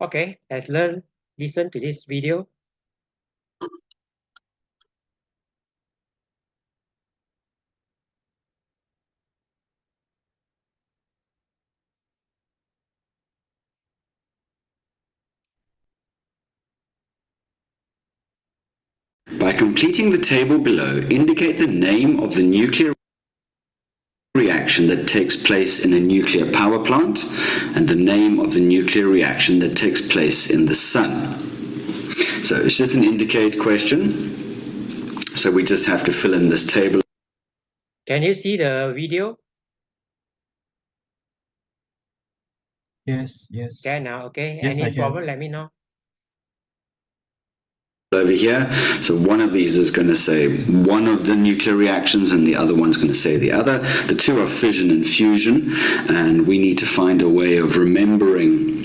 Okay, listen to this video. By completing the table below, indicate the name of the nuclear reaction that takes place in a nuclear power plant and the name of the nuclear reaction that takes place in the sun. So it's just an indicate question. So we just have to fill in this table. Can you see the video? Yes. Can now, okay. Yes, Any I can. problem, let me know. Over here, so one of these is going to say one of the nuclear reactions and the other one's going to say the other. The two are fission and fusion, and we need to find a way of remembering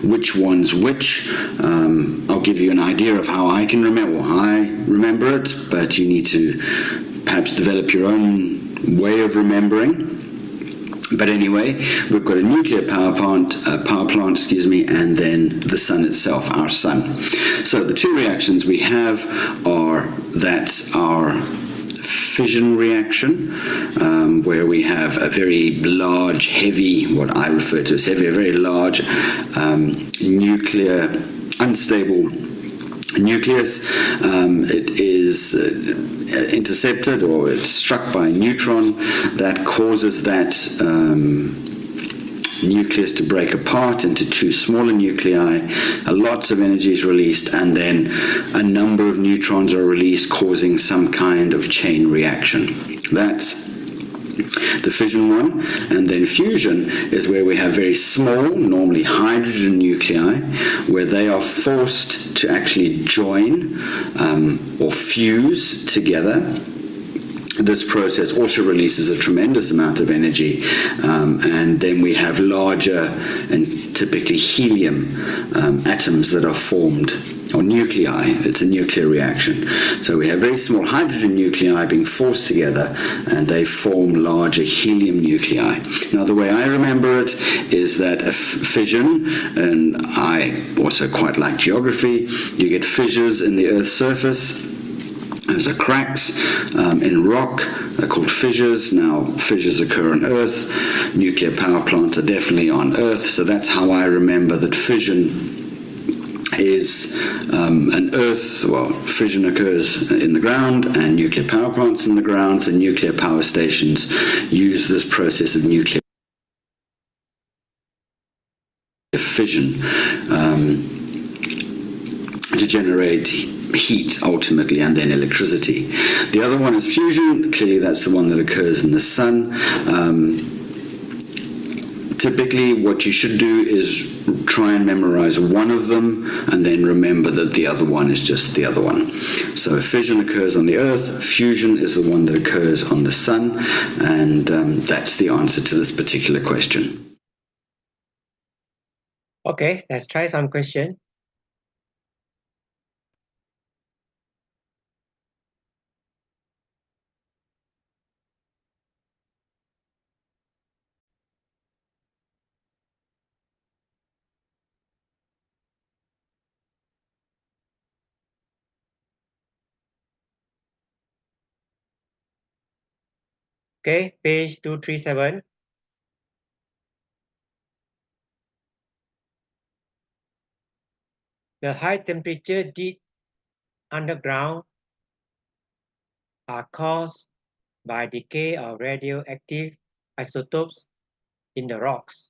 which one's which. I'll give you an idea of how I can remember, or I remember it, but you need to perhaps develop your own way of remembering. But anyway, we've got a nuclear power plant, and then the sun itself, our sun. So the two reactions we have are our fission reaction, where we have a very large, heavy, what I refer to as heavy, a very large nuclear, unstable nucleus. It is intercepted, or it's struck by a neutron that causes that nucleus to break apart into two smaller nuclei. Lots of energy is released, and then a number of neutrons are released, causing some kind of chain reaction. That's the fission one. And then fusion is where we have very small, normally hydrogen nuclei, where they are forced to actually join or fuse together. This process also releases a tremendous amount of energy, and then we have larger and typically helium atoms that are formed, or nuclei. It's a nuclear reaction. So we have very small hydrogen nuclei being forced together, and they form larger helium nuclei. Now, the way I remember it is that a fission, and I also quite like geography, you get fissures in the Earth's surface. There's cracks in rock. They're called fissures. Now, fissures occur on Earth. Nuclear power plants are definitely on Earth. So that's how I remember that fission is an Earth, well, fission occurs in the ground and nuclear power plants in the ground. So nuclear power stations use this process of nuclear fission to generate heat ultimately, and then electricity. The other one is fusion. Clearly that's the one that occurs in the sun. Typically what you should do is try and memorize one of them and then remember that the other one is just the other one. So fission occurs on the Earth, fusion is the one that occurs on the sun, and that's the answer to this particular question. Okay, let's try some question. Okay, page 237. The high temperature deep underground are caused by decay of radioactive isotopes in the rocks.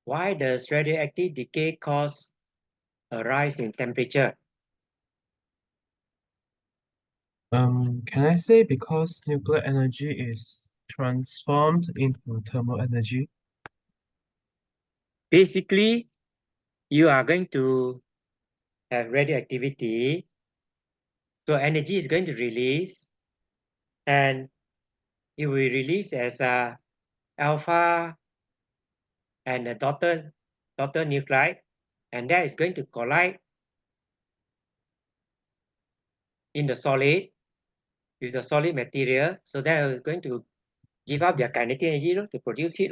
Why does radioactive decay cause a rise in temperature? Can I say because nuclear energy is transformed into thermal energy? Basically, you are going to have radioactivity, so energy is going to release, and it will release as a alpha and a daughter nuclide, and that is going to collide in the solid with the solid material, so that is going to give up their kinetic energy to produce heat.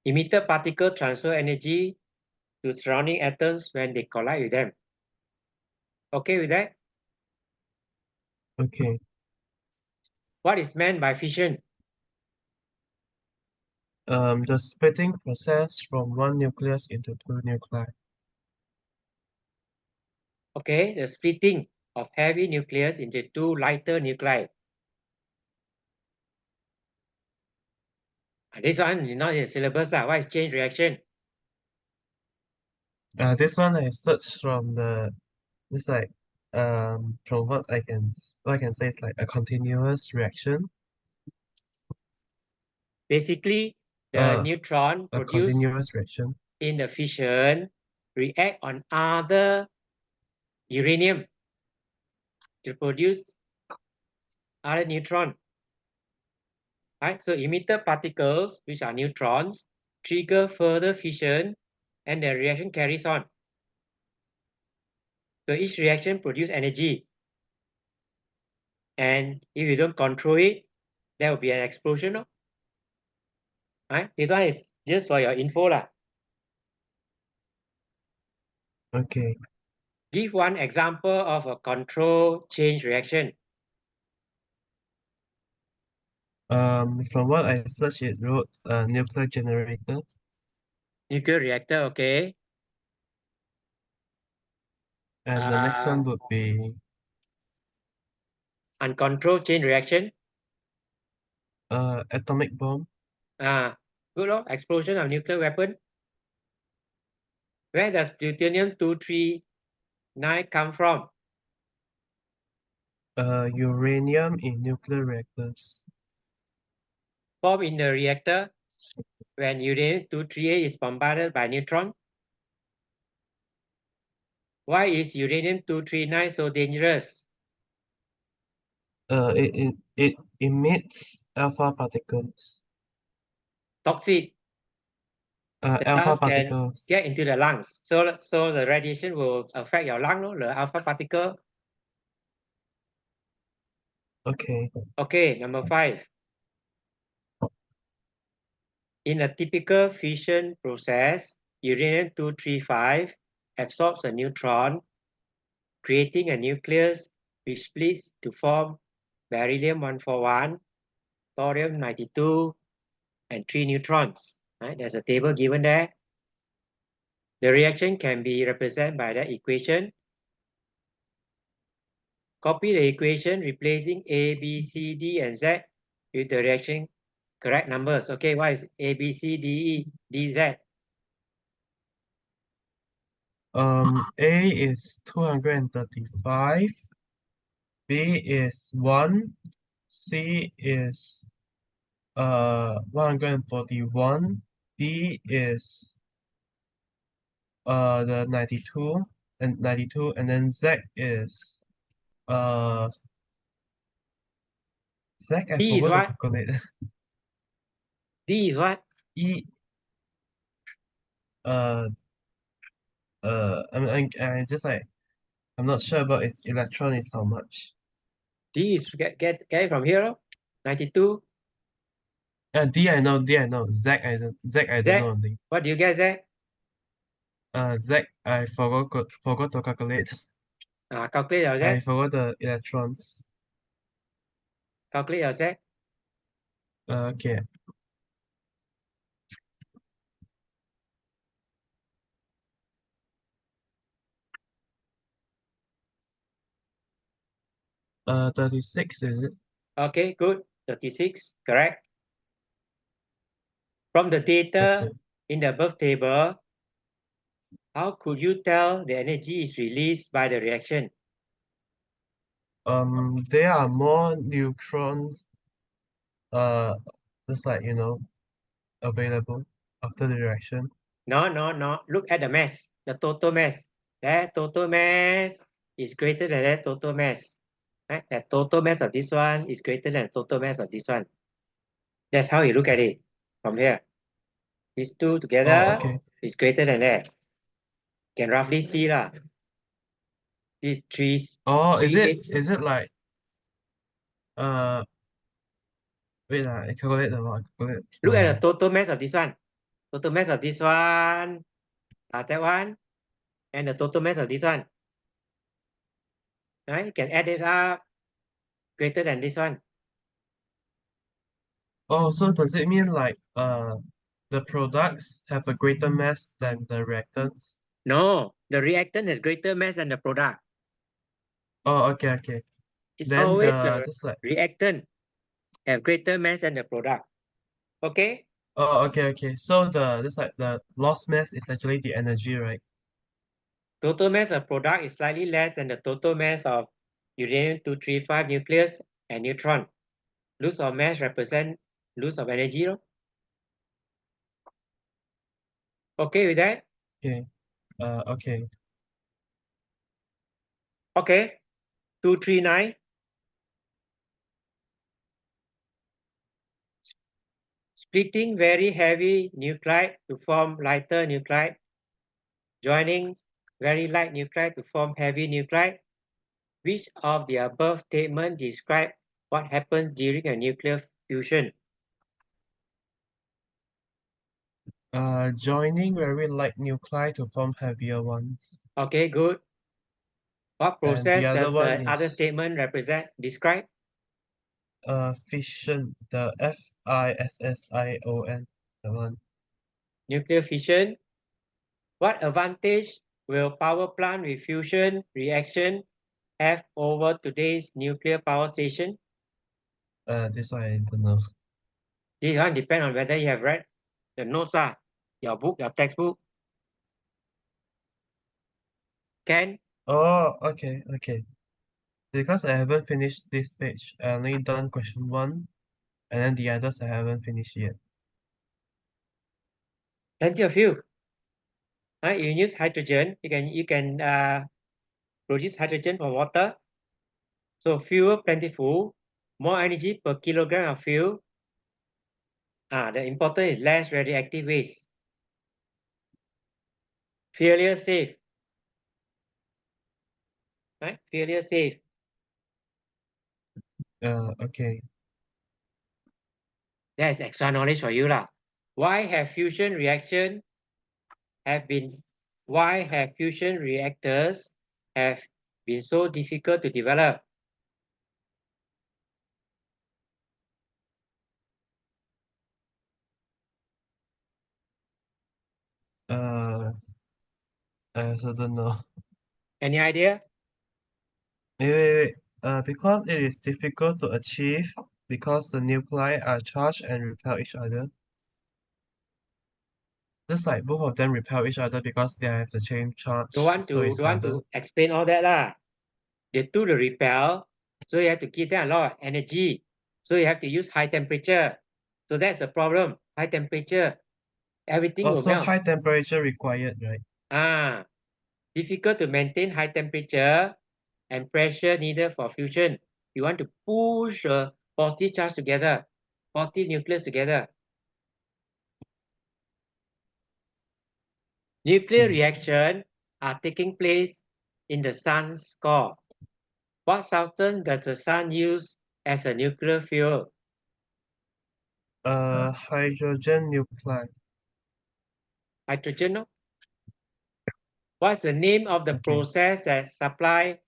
Emitter particle transfer energy to surrounding atoms when they collide with them. Okay with that? Okay. What is meant by fission? The splitting process from one nucleus into two nuclei. Okay, the splitting of heavy nucleus into two lighter nuclei. This one is not in the syllabus. What is chain reaction? This one I searched from it's like from what I can say it's like a continuous reaction. Basically, the A neutron produced continuous reaction. in the fission react on other uranium to produce other neutron. Right? So emitter particles, which are neutrons, trigger further fission and the reaction carries on. So each reaction produces energy. And if you don't control it, there will be an explosion. No? Right? This one is just for your info. Okay. Give one example of a control change reaction. From what I searched, it wrote nuclear generator. Nuclear reactor, okay. And the next one would be Uncontrolled chain reaction. atomic bomb. Good law. Explosion of nuclear weapon. Where does plutonium-239 come from? Uranium in nuclear reactors. Form in the reactor when uranium-238 is bombarded by neutron. Why is uranium-239 so dangerous? It emits alpha particles. Toxic. The Alpha dust can particles. get into the lungs. So the radiation will affect your lung, no? The alpha particle. Okay. Okay, number 5. In a typical fission process, uranium-235 absorbs a neutron, creating a nucleus which splits to form beryllium-141, thorium-92, and 3 neutrons. Right? There's a table given there. The reaction can be represented by the equation. Copy the equation replacing A, B, C, D, and Z with the reaction correct numbers. Okay, what is A, B, C, D, E, D, Z? A is 235, B is 1, C is 141, D is the 92 and then Z is Z I D is forgot to what? calculate. D is what? E uh I just like I'm not sure about its electron is how much. D is get it from here. 92. D I know, Z I don't know Z. only. What do you get, Z? Z I forgot to calculate. Calculate your I Z. forgot the electrons. Calculate your Z. Okay. 36 is it? Okay, good. 36, correct. From the data Okay. in the above table, how could you tell the energy is released by the reaction? There are more neutrons just like available after the reaction. No. Look at the mass, the total mass. That total mass is greater than that total mass. Right? That total mass of this one is greater than the total mass of this one. That's how you look at it from here. These two Oh, together okay. is greater than that. Can roughly see lah. These trees. Oh, is it like uh wait I calculate the what? Look at the total mass of this one. Total mass of this one, that one, and the total mass of this one. Right? You can add it up greater than this one. Oh, so does it mean like the products have a greater mass than the reactants? No, the reactant has greater mass than the product. Oh, okay. It's Then always the the just like reactant have greater mass than the product. Okay? oh, okay. So the just like the lost mass is actually the energy, right? Total mass of product is slightly less than the total mass of uranium-235 nucleus and neutron. Loss of mass represent loss of energy. No? Okay with that? Okay. Okay. Okay. 239. Splitting very heavy nuclide to form lighter nuclide. Joining very light nuclide to form heavy nuclide. Which of the above statements describe what happens during a nuclear fusion? Joining very light nuclei to form heavier ones. Okay, good. What And the process other does the one other is statement describe? fission, the FISSION, the one. Nuclear fission. What advantage will power plant with fusion reaction have over today's nuclear power station? This one I don't know. This one depends on whether you have read the notes, your book, your textbook. Can? Oh, okay. Because I haven't finished this page, I only done question 1, and then the others I haven't finished yet. Plenty of you. You use hydrogen. You can produce hydrogen from water. So fuel plentiful, more energy per kilogram of fuel. The important is less radioactive waste. Failure safe. Right? Failure safe. Okay. That's extra knowledge for you lah. Why have fusion reactors have been so difficult to develop? Uh, I also don't know. Any idea? Wait. Because it is difficult to achieve because the nuclei are charged and repel each other. Just like both of them repel each other because they have the same charge, so it's Don't want harder. to explain all that lah. They do the repel, so you have to give them a lot of energy. So you have to use high temperature. So that's the problem. High temperature, everything will Also, melt. high temperature required, right? Difficult to maintain high temperature and pressure needed for fusion. You want to push the positive charge together, positive nucleus together. Nuclear reactions are taking place in the sun's core. What substance does the sun use as a nuclear fuel? Hydrogen nuclide. Hydrogen, no? What's the name of the Okay. process that supply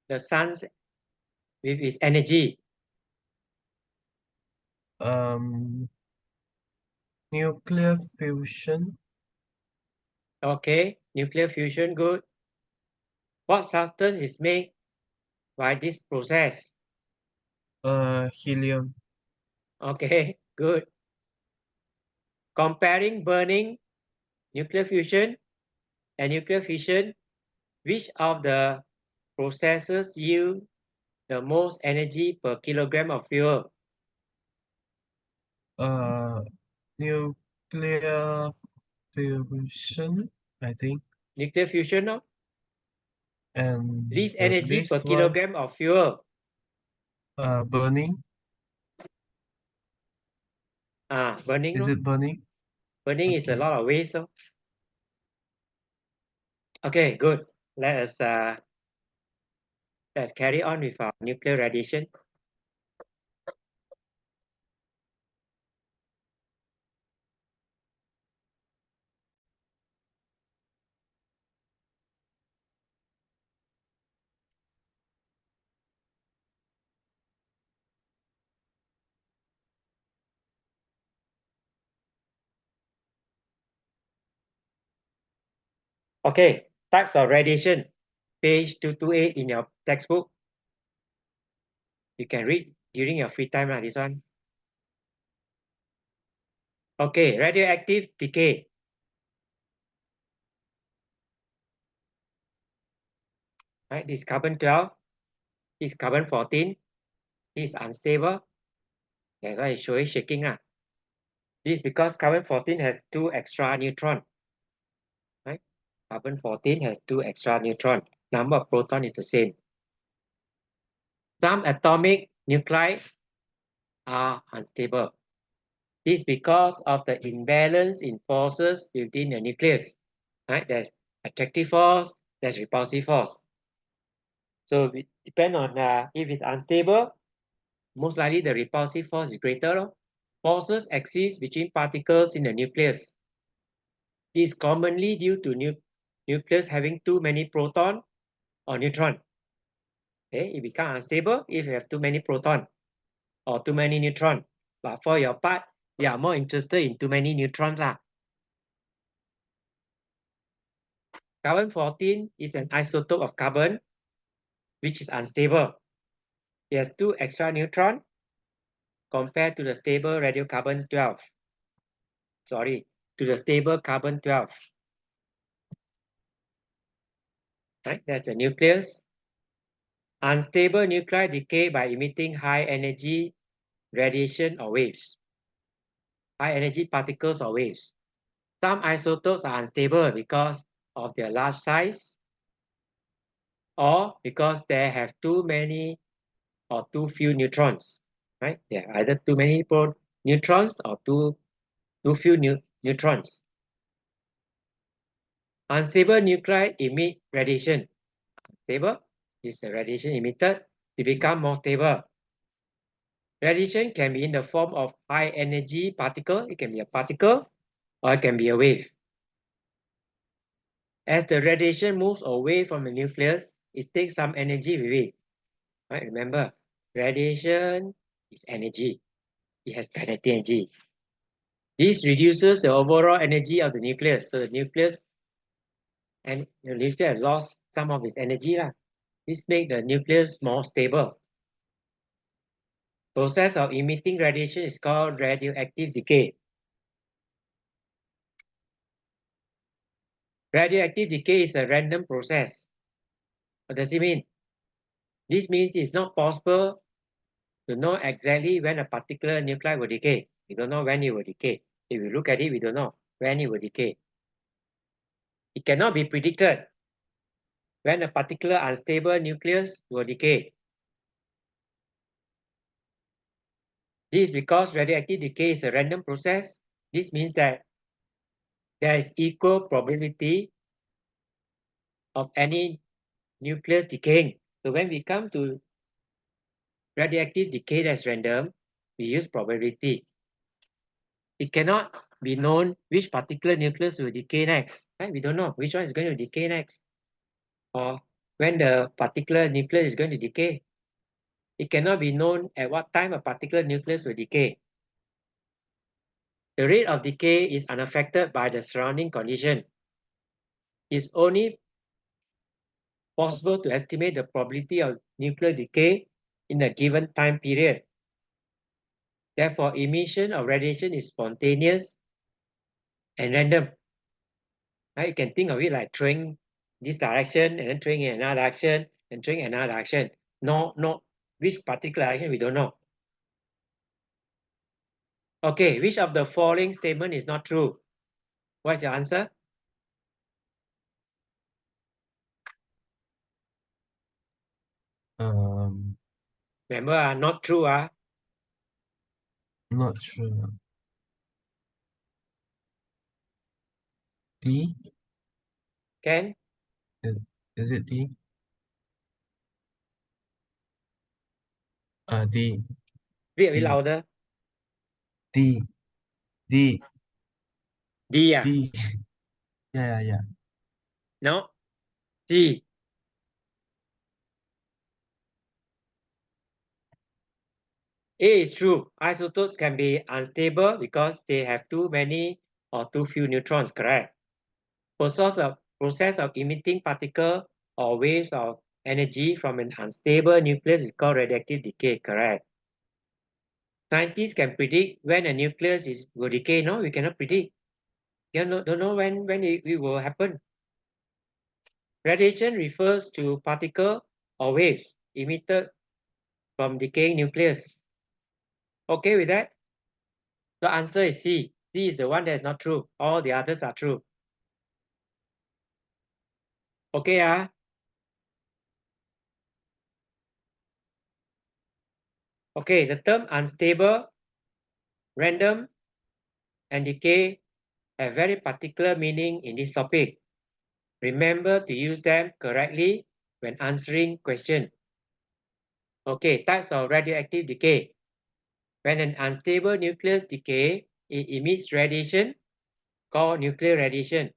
the sun with its energy? Nuclear fusion. Okay, nuclear fusion, good. What substance is made by this process? Helium. Okay, good. Comparing burning, nuclear fusion, and nuclear fission, which of the processes yield the most energy per kilogram of fuel? Nuclear fusion, I think. Nuclear fusion, no? And Least energy per this one, kilogram of fuel. burning. Burning, Is no? it burning? Burning is a Okay. lot of waste, so. Okay, good. Let's carry on with our nuclear radiation. Okay, types of radiation, page 228 in your textbook. You can read during your free time, this one. Okay, radioactive decay. Right, this carbon 12, this carbon 14, this is unstable. That's why it's showing shaking. This is because carbon 14 has 2 extra neutrons. Right? Carbon 14 has 2 extra neutrons. Number of protons is the same. Some atomic nuclei are unstable. This is because of the imbalance in forces within the nucleus. Right? There's attractive force, there's repulsive force. So it depends on if it's unstable, most likely the repulsive force is greater. Forces exist between particles in the nucleus. This is commonly due to nucleus having too many proton or neutron. Okay, it becomes unstable if you have too many proton or too many neutron. But for your part, you are more interested in too many neutrons. Carbon 14 is an isotope of carbon which is unstable. It has 2 extra neutrons compared to the stable radiocarbon 12. Sorry, to the stable carbon 12. Right, that's the nucleus. Unstable nuclei decay by emitting high energy radiation or waves. High energy particles or waves. Some isotopes are unstable because of their large size or because they have too many or too few neutrons. Right? There are either too many neutrons or too few neutrons. Unstable nuclei emit radiation. Stable is the radiation emitted. They become more stable. Radiation can be in the form of high energy particle. It can be a particle or it can be a wave. As the radiation moves away from the nucleus, it takes some energy with it. Right? Remember, radiation is energy. It has kinetic energy. This reduces the overall energy of the nucleus. So the nucleus has lost some of its energy. This makes the nucleus more stable. Process of emitting radiation is called radioactive decay. Radioactive decay is a random process. What does it mean? This means it's not possible to know exactly when a particular nuclei will decay. We don't know when it will decay. If we look at it, we don't know when it will decay. It cannot be predicted when a particular unstable nucleus will decay. This is because radioactive decay is a random process. This means that there is equal probability of any nucleus decaying. So when we come to radioactive decay that's random, we use probability. It cannot be known which particular nucleus will decay next. Right? We don't know which one is going to decay next, or when the particular nucleus is going to decay. It cannot be known at what time a particular nucleus will decay. The rate of decay is unaffected by the surrounding condition. It's only possible to estimate the probability of nuclear decay in a given time period. Therefore, emission of radiation is spontaneous and random. Right? You can think of it like throwing this direction and then throwing in another direction and throwing another direction. No, which particular direction we don't know. Okay, which of the following statement is not true? What's your answer? Remember, not true. Not sure. D? Can? Is it D? D. Be a bit D. louder. D. D. D. D. Yeah. No. C. A is true. Isotopes can be unstable because they have too many or too few neutrons, correct? Process process of emitting particle or waves of energy from an unstable nucleus is called radioactive decay, correct? Scientists can predict when a nucleus will decay. No, we cannot predict. You don't know when it will happen. Radiation refers to particle or waves emitted from decaying nucleus. Okay with that? The answer is C. C is the one that is not true. All the others are true. Okay, Okay, the term unstable, random, and decay have very particular meaning in this topic. Remember to use them correctly when answering question. Okay, types of radioactive decay. When an unstable nucleus decay, it emits radiation called nuclear radiation.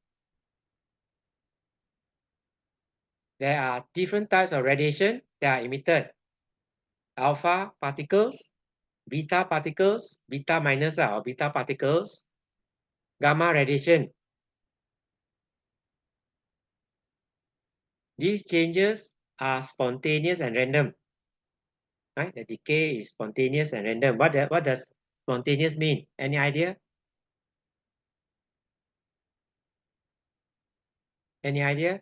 There are different types of radiation that are emitted. Alpha particles, beta particles, beta minus or beta particles, gamma radiation. These changes are spontaneous and random. Right? The decay is spontaneous and random. What does spontaneous mean? Any idea? Any idea?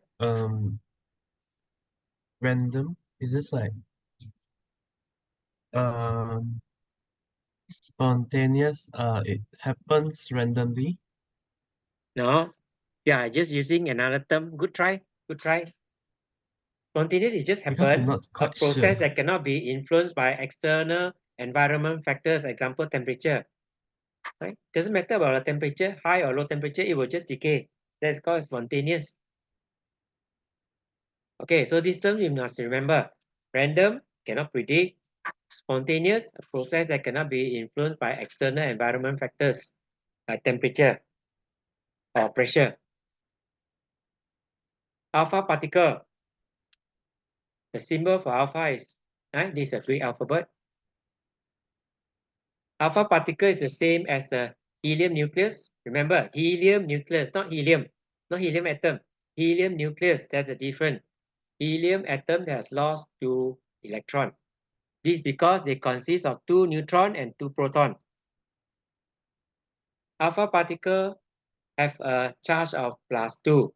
Random. Is this like um spontaneous? It happens randomly No. Yeah, just using another term. Good try. Good try. Spontaneous, it just because I'm happen. not A quite sure. process that cannot be influenced by external environment factors, example temperature. Right? Doesn't matter about the temperature, high or low temperature, it will just decay. That's called spontaneous. Okay, so this term you must remember. Random, cannot predict. Spontaneous, a process that cannot be influenced by external environment factors like temperature or pressure. Alpha particle. The symbol for alpha is, this is a Greek alphabet. Alpha particle is the same as the helium nucleus. Remember, helium nucleus, not helium atom. Helium nucleus, there's a difference. Helium atom has lost 2 electrons. This is because they consist of 2 neutrons and 2 protons. Alpha particle have a charge of +2.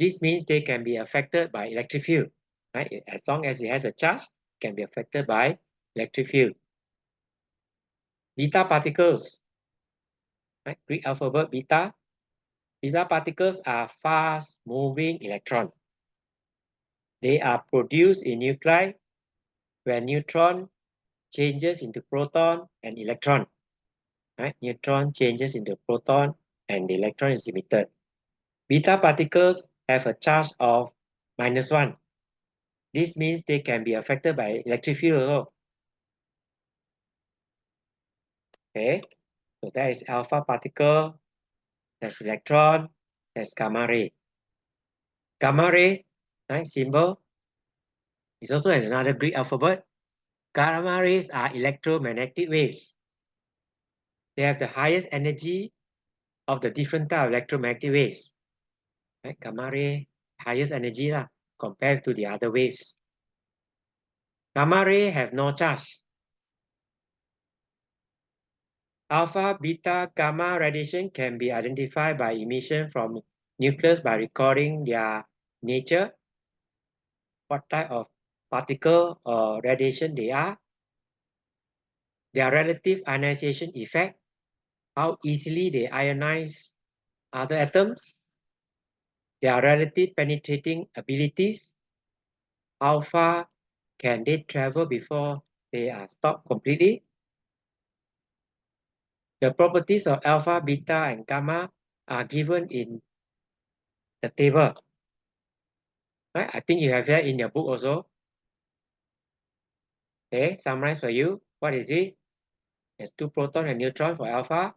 This means they can be affected by electric field. Right? As long as it has a charge, it can be affected by electric field. Beta particles, right? Greek alphabet beta. Beta particles are fast-moving electrons. They are produced in nuclei where neutron changes into proton and electron. Right? Neutron changes into proton and the electron is emitted. Beta particles have a charge of -1. This means they can be affected by electric field also. Okay, so that is alpha particle, that's electron, that's gamma ray. Gamma ray, right, symbol, is also in another Greek alphabet. Gamma rays are electromagnetic waves. They have the highest energy of the different type of electromagnetic waves. Right? Gamma ray, highest energy compared to the other waves. Gamma ray have no charge. Alpha, beta, gamma radiation can be identified by emission from nucleus by recording their nature, what type of particle or radiation they are, their relative ionization effect, how easily they ionize other atoms, their relative penetrating abilities, how far can they travel before they are stopped completely. The properties of alpha, beta, and gamma are given in the table. Right? I think you have that in your book also. Okay, summarize for you. What is it? There's 2 proton and neutron for alpha.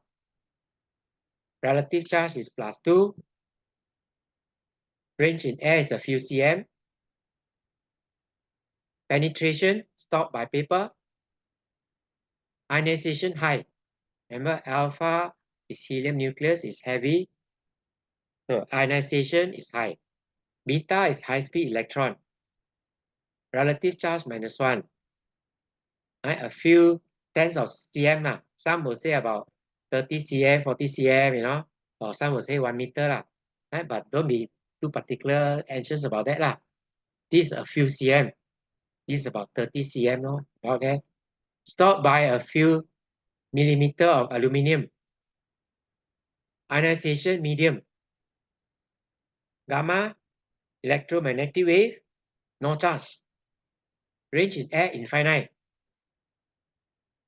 Relative charge is +2. Range in air is a few cm. Penetration stopped by paper. Ionization high. Remember, alpha is helium nucleus, is heavy. So ionization is high. Beta is high-speed electron. Relative charge -1. Right? A few tens of cm lah. Some will say about 30 cm, 40 cm, or some will say 1 meter lah. Right? But don't be too particular, anxious about that lah. This is a few cm. This is about 30 cm, no? Okay. Stored by a few millimeter of aluminium. Ionization medium. Gamma, electromagnetic wave, no charge. Range in air infinite.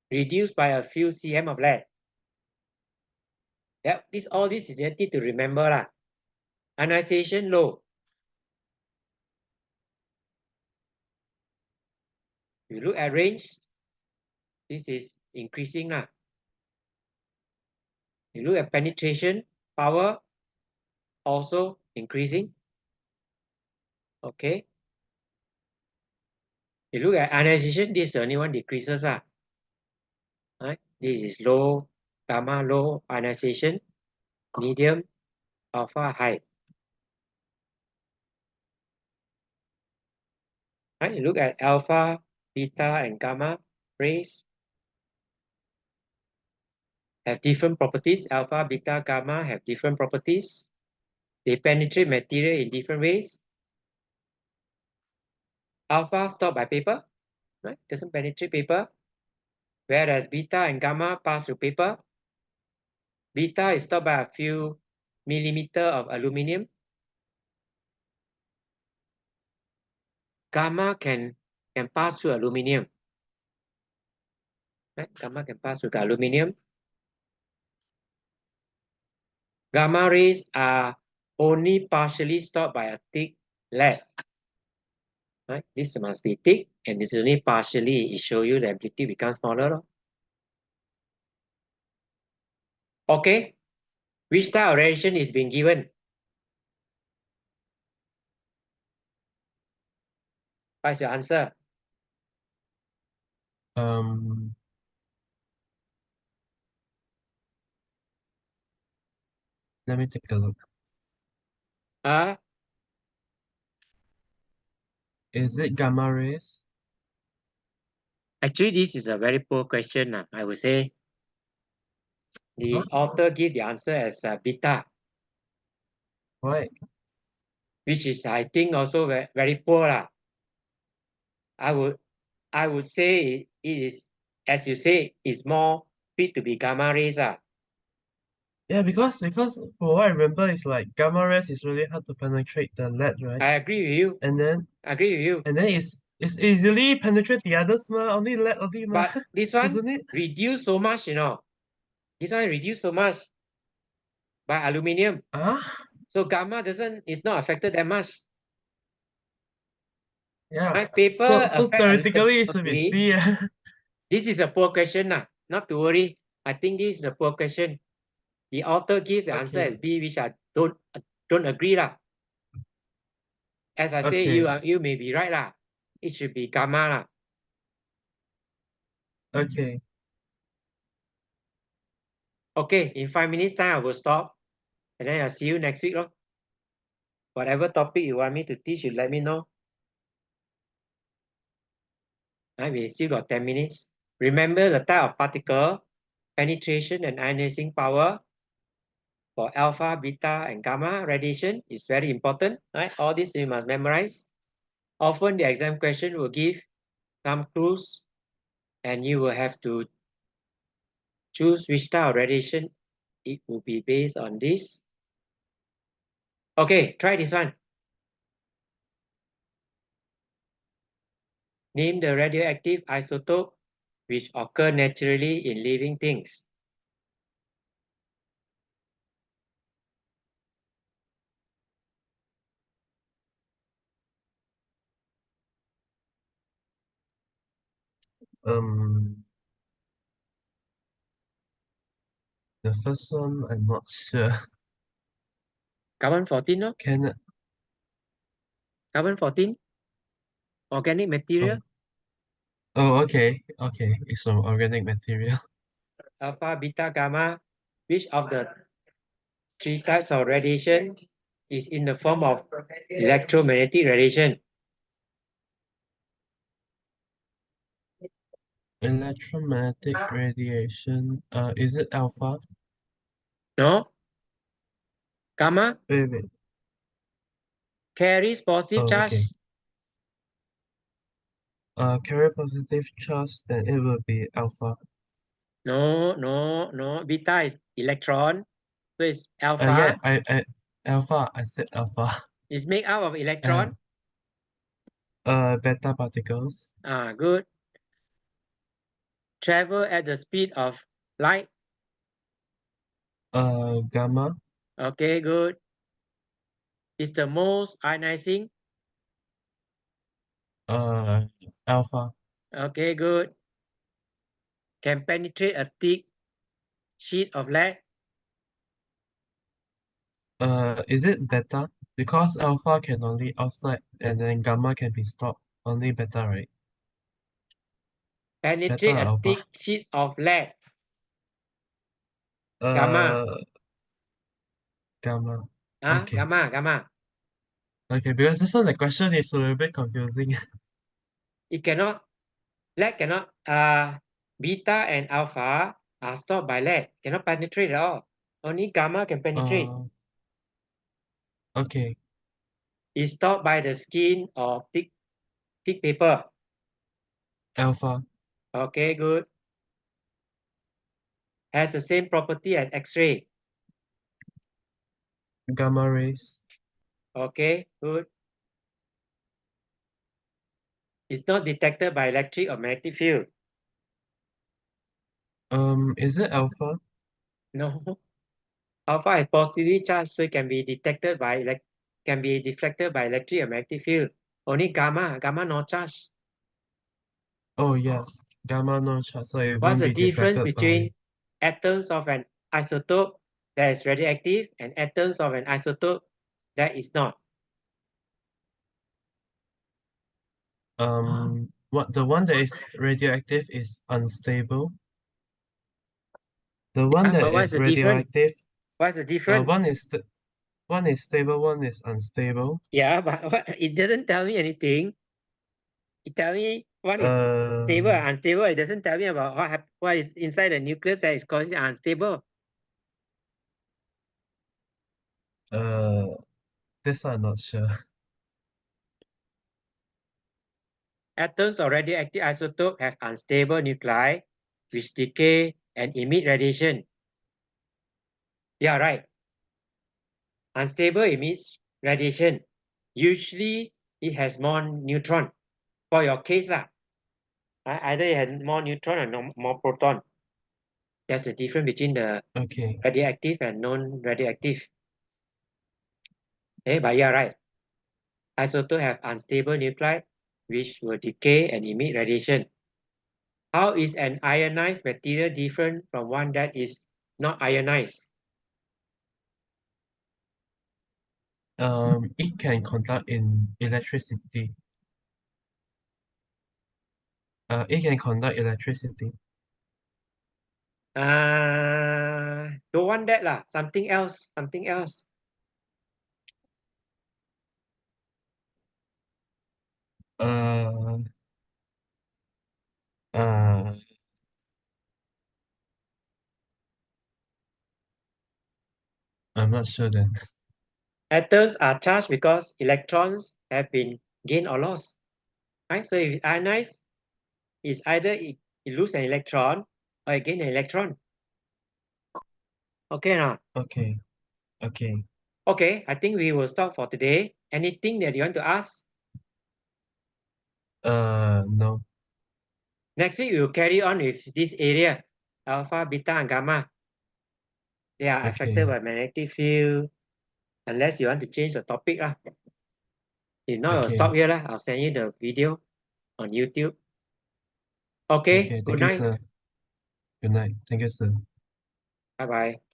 Reduced by a few cm of lead. Yeah, all this is need to remember lah. Ionization low. You look at range, this is increasing lah. You look at penetration power, also increasing. Okay. You look at ionization, this is the only one decreases lah. Right? This is low, gamma low ionization, medium, alpha high. Right? You look at alpha, beta, and gamma rays have different properties. Alpha, beta, gamma have different properties. They penetrate material in different ways. Alpha stopped by paper, right? Doesn't penetrate paper. Whereas beta and gamma pass through paper. Beta is stopped by a few millimeter of aluminium. Gamma can pass through aluminium. Right? Gamma can pass through aluminium. Gamma rays are only partially stopped by a thick lead. Right? This must be thick, and this is only partially. It shows you the amplitude becomes smaller. Okay. Which type of radiation is being given? What's your answer? Let me take a look. Is it gamma rays? Actually, this is a very poor question. I would say the author give the answer as beta. Why? Which is, I think, also very poor. I would say it is, as you say, is more fit to be gamma rays. Yeah, because for what I remember, it's like gamma rays is really hard to penetrate the lead, right? I agree with you. And then it's easily penetrate the others, only lead only, But this one isn't it? reduce so much, This one reduced so much by aluminium. So gamma is not affected that much. Yeah. My paper So theoretically it should be C. This is a poor question. Not to worry. I think this is a poor question. The author gives the answer as B, which I don't agree. As I say, you may be right. It should be gamma. Okay. Okay, in 5 minutes time, I will stop. And then I'll see you next week. Whatever topic you want me to teach, you let me know. We still got 10 minutes. Remember the type of particle, penetration and ionizing power for alpha, beta, and gamma radiation is very important. Right? All this you must memorize. Often the exam question will give some clues, and you will have to choose which type of radiation it will be based on this. Okay, try this one. Name the radioactive isotope which occur naturally in living things. The first one I'm not sure. Carbon-14, no? Carbon-14? Organic material? Okay. It's from organic material. Alpha, beta, gamma. Which of the 3 types of radiation is in the form of electromagnetic radiation. Electromagnetic radiation. Is it alpha? No? Gamma Wait. carries positive Oh, okay. charge. Carrier positive charge, then it will be alpha. No. Beta is electron. So it's alpha. Yeah, I alpha. I said alpha. Is made out of electron. Beta particles. Good. Travel at the speed of light. Gamma. Okay, good. Is the most ionizing. Alpha. Okay, good. Can penetrate a thick sheet of lead. Is it beta? Because alpha can only outside, and then gamma can be stopped. Only beta, right? Beta Penetrate or a alpha? thick sheet of lead. Gamma. Gamma. Okay. Gamma. Okay, because this one the question is a little bit confusing. It cannot, lead cannot, beta and alpha are stopped by lead. Cannot penetrate at all. Only gamma can penetrate. Okay. It's stopped by the skin of thick paper. Alpha. Okay, good. Has the same property as X-ray. Gamma rays. Okay, good. It's not detected by electric or magnetic field. Is it alpha? No. Alpha is positively charged, so it can be detected by can be deflected by electric or magnetic field. Only gamma no charge. Oh yeah, gamma no charge, so it What's won't the be difference deflected by. between atoms of an isotope that is radioactive and atoms of an isotope that is not? What the one that is radioactive is unstable. The one that But what's is the difference? radioactive, What's the difference? one is stable, one is unstable. Yeah, but it doesn't tell me anything. It tells me one is stable or Uh, unstable. It doesn't tell me about what is inside the nucleus that is causing unstable. this I'm not sure. Atoms of radioactive isotope have unstable nuclei which decay and emit radiation. Yeah, right. Unstable emits radiation. Usually it has more neutron. For your case, either it has more neutron or more proton. That's the difference between the Okay. radioactive and non-radioactive. But yeah, right. Isotopes have unstable nuclei which will decay and emit radiation. How is an ionized material different from one that is not ionized? It can conduct in electricity. It can conduct electricity. Don't want that lah. Something else. Uh, uh, I'm not sure then. Atoms are charged because electrons have been gained or lost. Right? So if it's ionized, it's either it lose an electron or it gain an electron. Okay now. Okay. Okay, I think we will stop for today. Anything that you want to ask? No. Next week we will carry on with this area, alpha, beta, and gamma. They are affected Okay. by magnetic field, unless you want to change the topic lah. If not, I'll Okay. stop here lah. I'll send you the video on YouTube. Okay, Okay. good Thank you, night. sir. Good night. Thank you, sir. Bye bye.